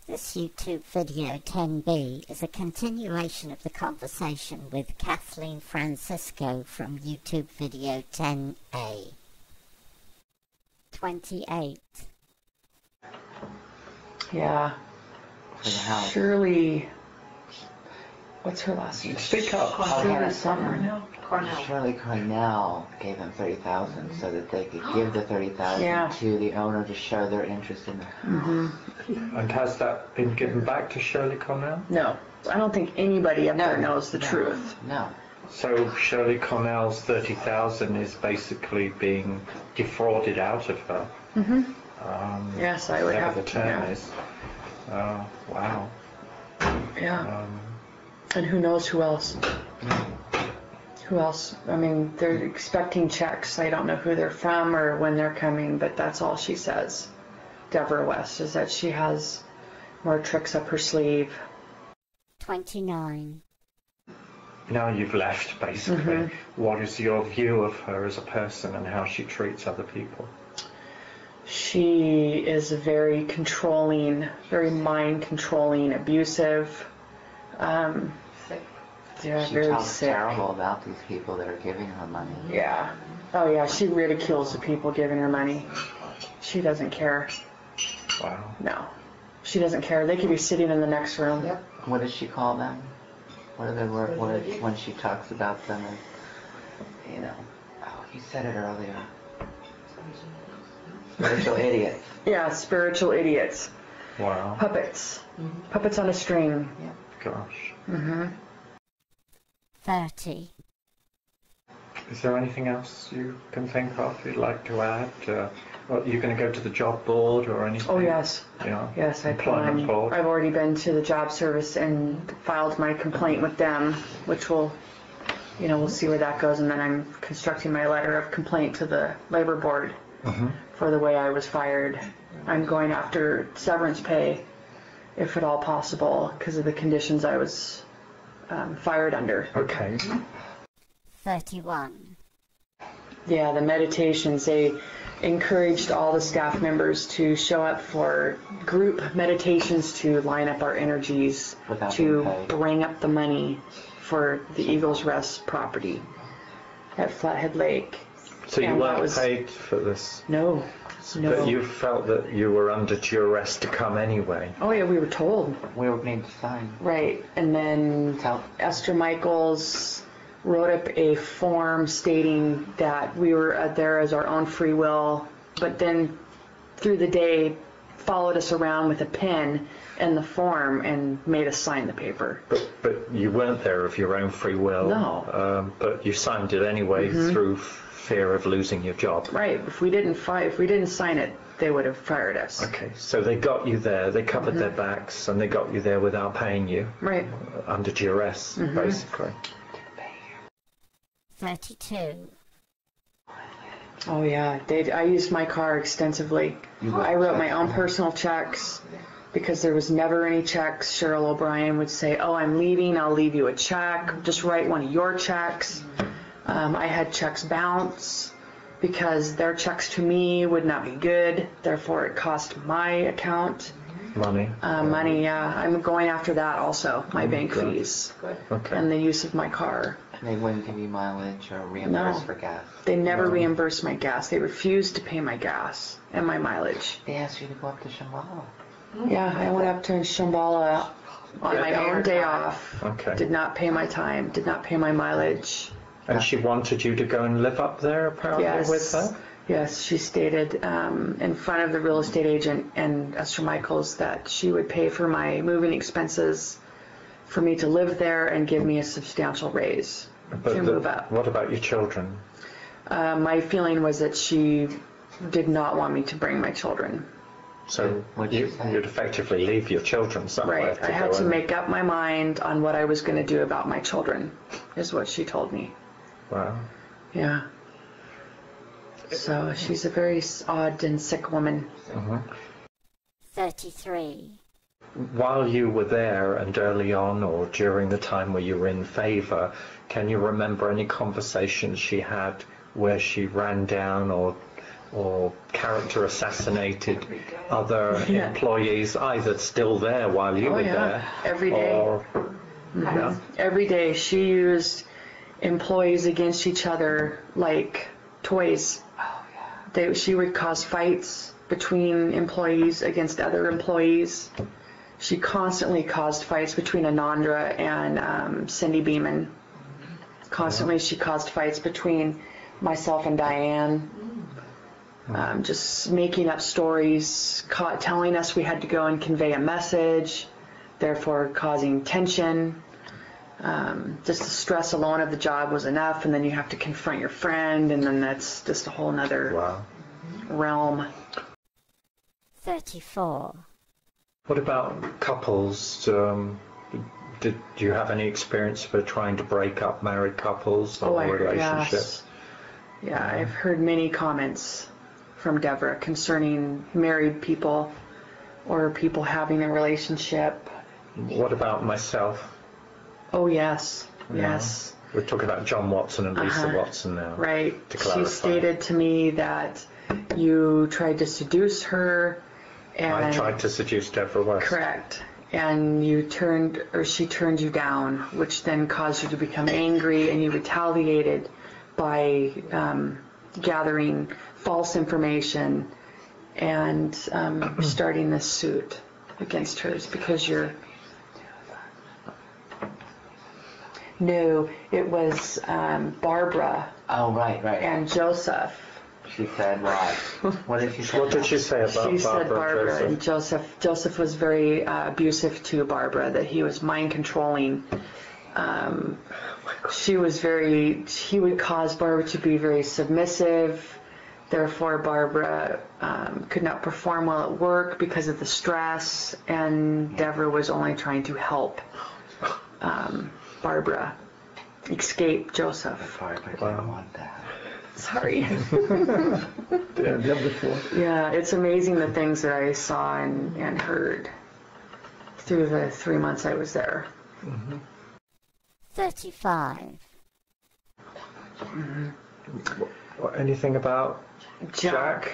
This YouTube video 10B is a continuation of the conversation with Kathleen Francisco from YouTube video 10A. 28. Yeah. Shirley, what's her last name? Speak up. Shirley something. Shirley Cornell gave them $30,000 so that they could give the $30,000 to the owner to show their interest in the And has that been given back to Shirley Cornell? No. I don't think anybody up there knows the truth. No. So Shirley Cornell's $30,000 is basically being defrauded out of her. Yes, I would have. Whatever the term is. Wow. Yeah. And who knows who else? Who else? I mean, they're expecting checks. I don't know who they're from or when they're coming, but that's all she says. Devra West is that she has more tricks up her sleeve. 29. Now you've left, basically. What is your view of her as a person and how she treats other people? She is very controlling, very mind-controlling, abusive. Yeah, She very talks sick. terrible about these people that are giving her money. Yeah. Oh, yeah, she ridicules the people giving her money. She doesn't care. Wow. No. She doesn't care. They could be sitting in the next room. Yep. What does she call them? What are the words when she talks about them as, you know, oh, you said it earlier. Spiritual idiots. Yeah, spiritual idiots. Wow. Puppets. Puppets on a string. Yep. Gosh. 30. Is there anything else you can think of you'd like to add? Are you going to go to the job board or anything? Oh, yes. Yeah. Yes, Employment board. I've already been to the job service and filed my complaint with them, which will, we'll see where that goes. And then I'm constructing my letter of complaint to the labor board for the way I was fired. I'm going after severance pay, if at all possible, because of the conditions I was fired under. Okay. 31. Yeah, the meditations, they encouraged all the staff members to show up for group meditations to line up our energies, Without to being paid. bring up the money for the Eagles Rest property at Flathead Lake. So you And that weren't was- paid for this? No. But you felt that you were under duress to come anyway? Oh, yeah, we were told. We would need to sign. Right. And then Esther Michaels wrote up a form stating that we were there as our own free will, but then through the day followed us around with a pen and the form and made us sign the paper. But you weren't there of your own free will? No. But you signed it anyway through fear of losing your job? Right. If we didn't sign it, they would have fired us. Okay, so they got you there, they covered their backs, and they got you there without paying you? Right. Under duress, basically. 32. Oh yeah, I used my car extensively. I wrote my own personal checks because there was never any checks. Cheryl O'Brien would say, "Oh, I'm leaving, I'll leave you a check. Just write one of your checks." I had checks bounce because their checks to me would not be good. Therefore, it cost my account Money? money. Yeah, I'm going after that also. My bank fees Okay. and the use of my car. They wouldn't give you mileage or reimburse for gas. They never reimbursed my gas. They refused to pay my gas and my mileage. They asked you to go up to Shambhala. Yeah, I went up to Shambhala on my own day off. Okay. Did not pay my time, did not pay my mileage. And she wanted you to go and live up there, apparently, with her? Yes, she stated in front of the real estate agent and Esther Michaels that she would pay for my moving expenses for me to live there and give me a substantial raise to move up. What about your children? My feeling was that she did not want me to bring my children. So you'd effectively leave your children somewhere. Right. I had to make up my mind on what I was going to do about my children, is what she told me. Wow. Yeah. So she's a very odd and sick woman. 33. While you were there and early on or during the time where you were in favour, can you remember any conversations she had where she ran down or or character assassinated other employees, either still there while you were there, every day. Or, Every day she used employees against each other like toys. She would cause fights between employees against other employees. She constantly caused fights between Anandra and Cindy Beeman. Constantly she caused fights between myself and Diane. Just making up stories, telling us we had to go and convey a message, therefore causing tension. Just the stress alone of the job was enough, and then you have to confront your friend, and then that's just a whole nother realm. 34. What about couples? Did you have any experience for trying to break up married couples or relationships? Yeah, I've heard many comments from Devra concerning married people or people having a relationship. What about myself? Oh, yes. Yes. We're talking about John Watson and Lisa Watson now. Right. To clarify. She stated to me that you tried to seduce her. And I tried to seduce Devra West. Correct. And she turned you down, which then caused you to become angry, and you retaliated by gathering false information and starting this suit against her. It's because you're... No, it was Barbara. Oh, right. And Joseph. She said what? What did she say? What did she say about Barbara? She said Barbara and and Joseph. Joseph was very abusive to Barbara, that he was mind controlling. He would cause Barbara to be very submissive. Therefore, Barbara could not perform well at work because of the stress, and Devra was only trying to help Barbara escape Joseph. Barbara didn't want that. Sorry. Yeah, it's amazing the things that I saw and heard through the 3 months I was there. 35. Anything about Jack?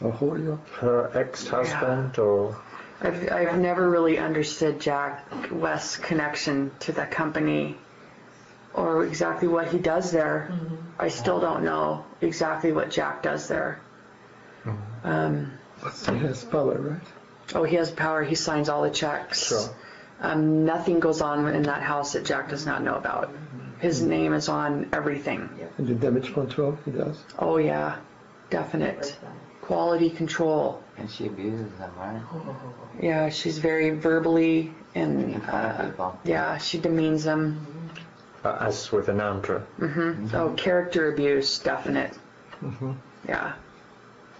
Her ex-husband, or... I've never really understood Jack West's connection to the company or exactly what he does there. I still don't know exactly what Jack does there. He has power, right? Oh, he has power. He signs all the checks. Sure. Nothing goes on in that house that Jack does not know about. His name is on everything. And the damage control he does? Oh, yeah. Definite. Quality control. And she abuses them, right? Yeah, she's very verbally and people. yeah, she demeans them. As with Anandra. Oh, character abuse, definite. Yeah.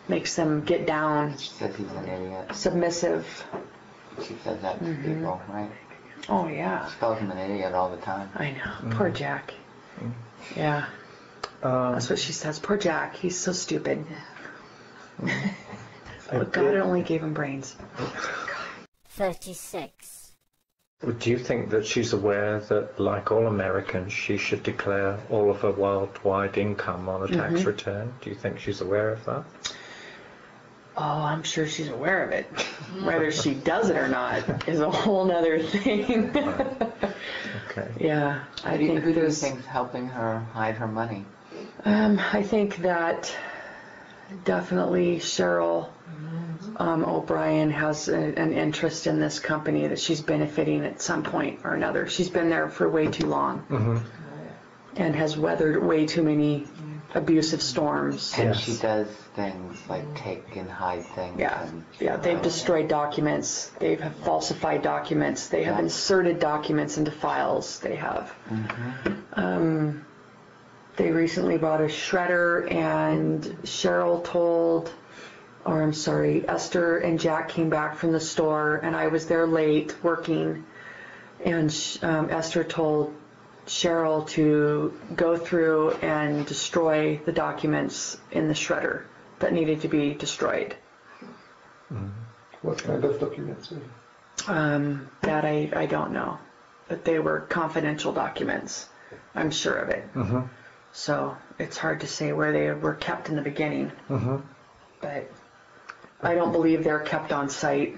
Makes them get down. She says he's an idiot. Submissive. She says that to people, right? Oh, yeah. She calls him an idiot all the time. I know. Poor Jack. Yeah. That's what she says. Poor Jack. He's so stupid. But God only gave him brains. 36. Do you think that she's aware that, like all Americans, she should declare all of her worldwide income on a tax return? Do you think she's aware of that? Oh, I'm sure she's aware of it. Whether she does it or not is a whole nother thing. Okay. Yeah, I Who think do you there's... think's helping her hide her money? I think that definitely Cheryl O'Brien has an interest in this company, that she's benefiting at some point or another. She's been there for way too long and has weathered way too many abusive storms. And she does things like take and hide things. Yeah, they've destroyed documents. They have falsified documents. They have inserted documents into files. They have. They recently bought a shredder, and Esther and Jack came back from the store, and I was there late working, and Esther told Cheryl to go through and destroy the documents in the shredder that needed to be destroyed. What kind of documents? That I don't know, but they were confidential documents. I'm sure of it. So it's hard to say where they were kept in the beginning. but I don't believe they're kept on site.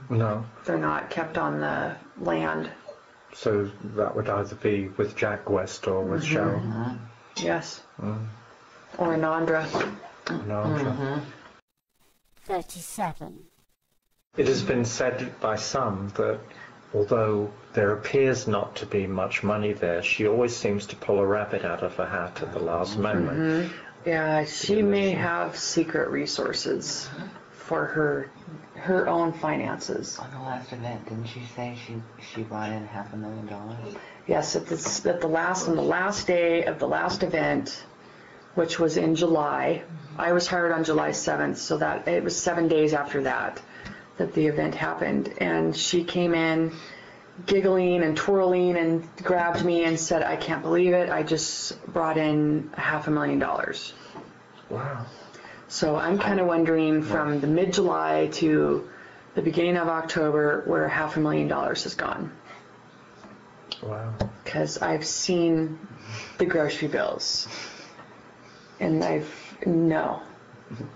No. They're not kept on the land. So that would either be with Jack West or with Cheryl. Yes. Or Anandra. No. 37. It has been said by some that although there appears not to be much money there, she always seems to pull a rabbit out of her hat at the last moment. Yeah, she may have secret resources for her own finances. On the last event, didn't she say she brought in $500,000? Yes, on the last day of the last event, which was in July. I was hired on July 7th, so that it was 7 days after that the event happened. And she came in giggling and twirling and grabbed me and said, "I can't believe it. I just brought in $500,000." Wow. So I'm kind of wondering from the mid-July to the beginning of October where $500,000 has gone. Wow. Because I've seen the grocery bills. And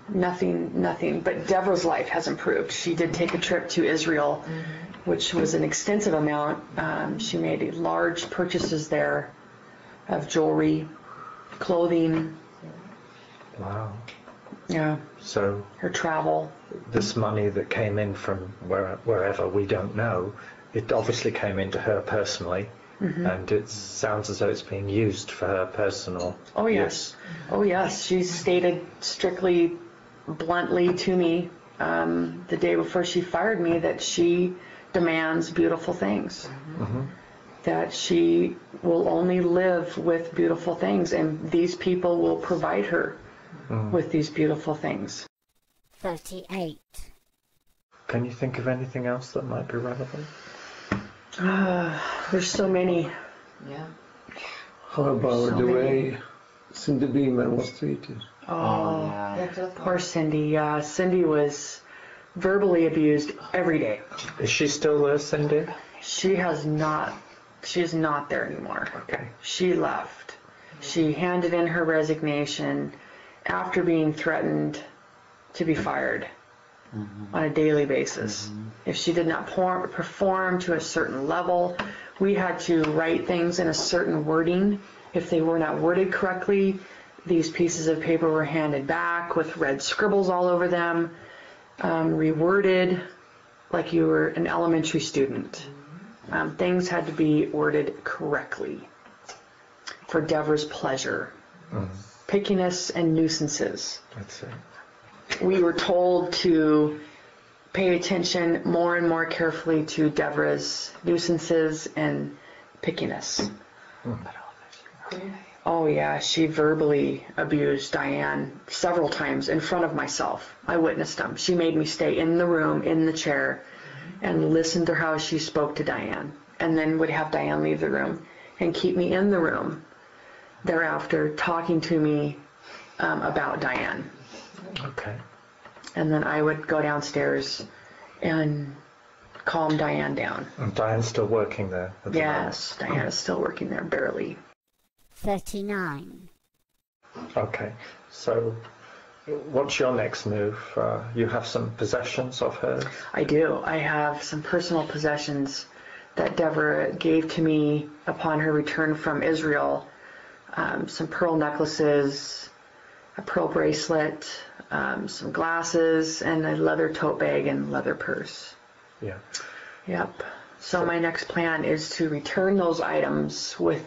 nothing. But Devra's life has improved. She did take a trip to Israel, which was an extensive amount. She made large purchases there of jewelry, clothing. Wow. Yeah. So her travel. This money that came in from wherever, we don't know, it obviously came into her personally. And it sounds as though it's being used for her personal use. Oh yes. She stated strictly, bluntly to me the day before she fired me that she demands beautiful things. That she will only live with beautiful things, and these people will provide her with these beautiful things. 38. Can you think of anything else that might be relevant? There's so many. Yeah. How about the way Cindy Beeman was treated? Oh, yeah. Poor Cindy. Yeah, Cindy was verbally abused every day. Is she still there, Cindy? She's not there anymore. Okay. She left. She handed in her resignation after being threatened to be fired on a daily basis. If she did not perform to a certain level, we had to write things in a certain wording. If they were not worded correctly, these pieces of paper were handed back with red scribbles all over them, reworded like you were an elementary student. Things had to be worded correctly for Devra's pleasure. Pickiness and nuisances. That's it. We were told to pay attention more and more carefully to Devra's nuisances and pickiness. Oh yeah, she verbally abused Diane several times in front of myself. I witnessed them. She made me stay in the room, in the chair, and listen to how she spoke to Diane, and then would have Diane leave the room and keep me in the room thereafter talking to me about Diane. Okay. And then I would go downstairs and calm Diane down. And Diane's still working there at the Yes, Diane is still working there, barely. 39. Okay. So what's your next move? You have some possessions of hers? I do. I have some personal possessions that Devra gave to me upon her return from Israel. Some pearl necklaces, a pearl bracelet, some glasses, and a leather tote bag and leather purse. Yeah. Yep. So my next plan is to return those items with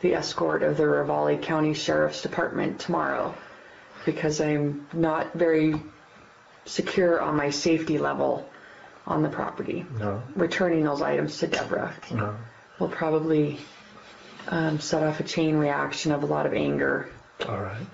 the escort of the Ravalli County Sheriff's Department tomorrow, because I'm not very secure on my safety level on the property. No. Returning those items to Devra will probably set off a chain reaction of a lot of anger. All right.